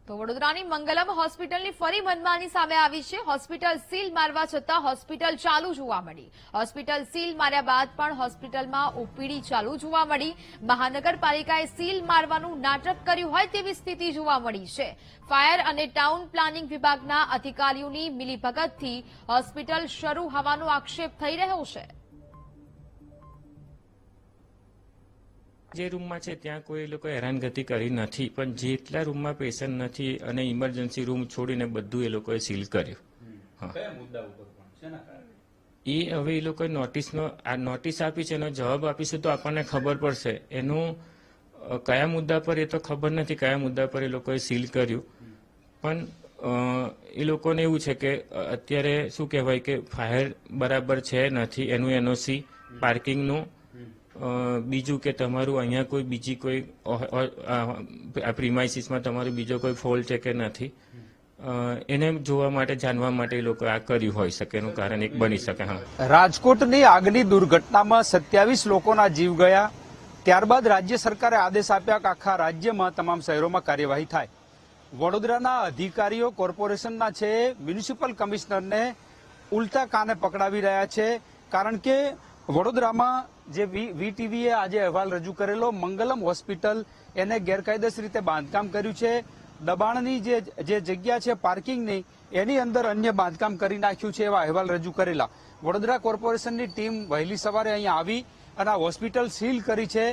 તો વડોદરાની મંગલમ હોસ્પિટલની ફરી મનમાની સામે આવી છે। હોસ્પિટલ સીલ મારવા છતાં હોસ્પિટલ ચાલુ જોવા મળી। હોસ્પિટલ સીલ માર્યા બાદ પણ હોસ્પિટલમાં ઓપીડી ચાલુ જોવા મળી। મહાનગરપાલિકાએ સીલ મારવાનું નાટક કર્યું હોય તેવી સ્થિતિ જોવા મળી છે। ફાયર અને ટાઉન પ્લાનિંગ વિભાગના અધિકારીઓની મિલીભગતથી હોસ્પિટલ શરૂ હોવાનો આક્ષેપ થઈ રહ્યો છે। જે રૂમમાં છે ત્યાં કોઈ લોકો હેરાનગતિ કરી નથી, પણ જેટલા રૂમમાં પેશન્ટ નથી અને ઇમરજન્સી રૂમ છોડીને બધું એ લોકોએ સીલ કર્યું। એ હવે એ લોકોએ નોટિસ આપી છે, એનો જવાબ આપીશું તો આપણને ખબર પડશે। એનું કયા મુદ્દા પર એ તો ખબર નથી, કયા મુદ્દા પર એ લોકોએ સીલ કર્યું। પણ એ લોકોને એવું છે કે અત્યારે શું કહેવાય કે ફાયર બરાબર છે નથી, એનું એનઓસી, પાર્કિંગનું, બીજું કે તમારું અહીંયા કોઈ બીજી કોઈ પ્રિમાઇસીસમાં તમારું બીજો કોઈ ફોલ્ટ છે કે નથી, એને જોવા માટે, જાણવા માટે એ લોકો આ કર્યું હોઈ શકે, એનું કારણ એક બની શકે। હા, રાજકોટની આગની દુર્ઘટનામાં 27 લોકોના જીવ ગયા। ત્યારબાદ રાજ્ય સરકારે આદેશ આપ્યા કે આખા રાજ્યમાં તમામ શહેરોમાં કાર્યવાહી થાય। વડોદરાના અધિકારીઓ કોર્પોરેશનના છે મ્યુનિસિપલ કમિશનરને ઉલટા કાને પકડાવી રહ્યા છે, કારણ કે વડોદરામાં જે વીટીવીએ આજે અહેવાલ રજૂ કરેલો, મંગલમ હોસ્પિટલ એને ગેરકાયદેસર રીતે બાંધકામ કર્યું છે। દબાણની જે જગ્યા છે પાર્કિંગની, એની અંદર અન્ય બાંધકામ કરી નાખ્યું છે, એવા અહેવાલ રજૂ કરેલા। વડોદરા કોર્પોરેશનની ટીમ વહેલી સવારે અહીંયા આવી અને આ હોસ્પિટલ સીલ કરી છે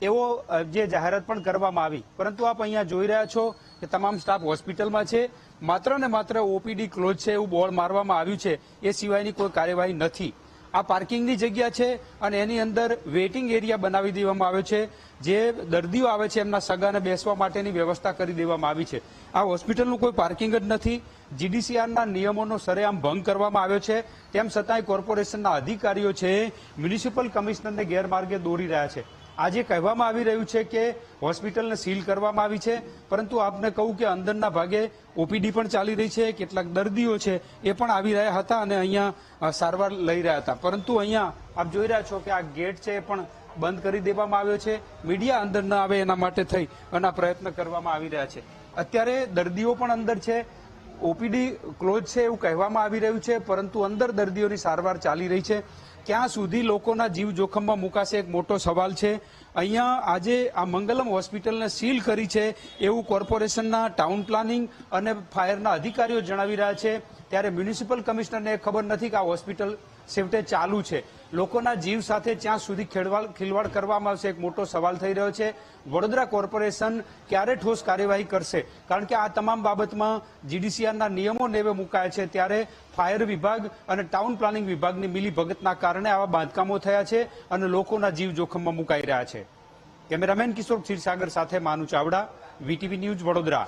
એવો જે જાહેરાત પણ કરવામાં આવી। પરંતુ આપ અહીંયા જોઈ રહ્યા છો કે તમામ સ્ટાફ હોસ્પિટલમાં છે, માત્ર ને માત્ર ઓપીડી ક્લોઝ છે એવું બોર્ડ મારવામાં આવ્યું છે, એ સિવાયની કોઈ કાર્યવાહી નથી। આ પાર્કિંગની જગ્યા છે અને એની અંદર વેઇટિંગ એરિયા બનાવી દેવામાં આવ્યો છે, જે દર્દીઓ આવે છે એમના સગાને બેસવા માટેની વ્યવસ્થા કરી દેવામાં આવી છે। આ હોસ્પિટલનું કોઈ પાર્કિંગ જ નથી। જીડીસીઆરના નિયમોનો સરેઆમ ભંગ કરવામાં આવ્યો છે, તેમ છતાંય કોર્પોરેશનના અધિકારીઓ છે મ્યુનિસિપલ કમિશનરને ગેરમાર્ગે દોરી રહ્યા છે। આજે કહેવામાં આવી રહ્યું છે કે હોસ્પિટલને સીલ કરવામાં આવી છે, પરંતુ આપને કહું કે અંદરના ભાગે ઓપીડી પણ ચાલી રહી છે, કેટલાક દર્દીઓ છે એ પણ આવી રહ્યા હતા અને અહીંયા સારવાર લઈ રહ્યા હતા। પરંતુ અહીંયા આપ જોઈ રહ્યા છો કે આ ગેટ છે એ પણ બંધ કરી દેવામાં આવ્યો છે, મીડિયા અંદર ન આવે એના માટે થઈ અને પ્રયત્ન કરવામાં આવી રહ્યા છે। અત્યારે દર્દીઓ પણ અંદર છે, ઓપીડી ક્લોઝ છે એવું કહેવામાં આવી રહ્યું છે, પરંતુ અંદર દર્દીઓની સારવાર ચાલી રહી છે। ક્યાં સુધી લોકોના જીવ જોખમમાં મુકાશે, એક મોટો સવાલ છે। અહીંયા આજે આ મંગલમ હોસ્પિટલને સીલ કરી છે એવું કોર્પોરેશનના ટાઉન પ્લાનિંગ અને ફાયરના અધિકારીઓ જણાવી રહ્યા છે, ત્યારે મ્યુનિસિપલ કમિશનરને ખબર નથી કે આ હોસ્પિટલ છેવટે ચાલુ છે। લોકોના જીવ સાથે ક્યાં સુધી ખિલવાડ કરવામાં આવશે, એક મોટો સવાલ થઈ રહ્યો છે। વડોદરા કોર્પોરેશન ક્યારે ઠોસ કાર્યવાહી કરશે, કારણ કે આ તમામ બાબતમાં જીડીસીઆરના નિયમો નેવે મુકાયા છે, ત્યારે ફાયર વિભાગ અને ટાઉન પ્લાનિંગ વિભાગની મિલીભગતના કારણે આવા બાંધકામો થયા છે અને લોકોના જીવ જોખમમાં મુકાઈ રહ્યા છે। કેમેરામેન કિશોર ક્ષીરસાગર સાથે માનુ ચાવડા, વીટીવી ન્યૂઝ, વડોદરા।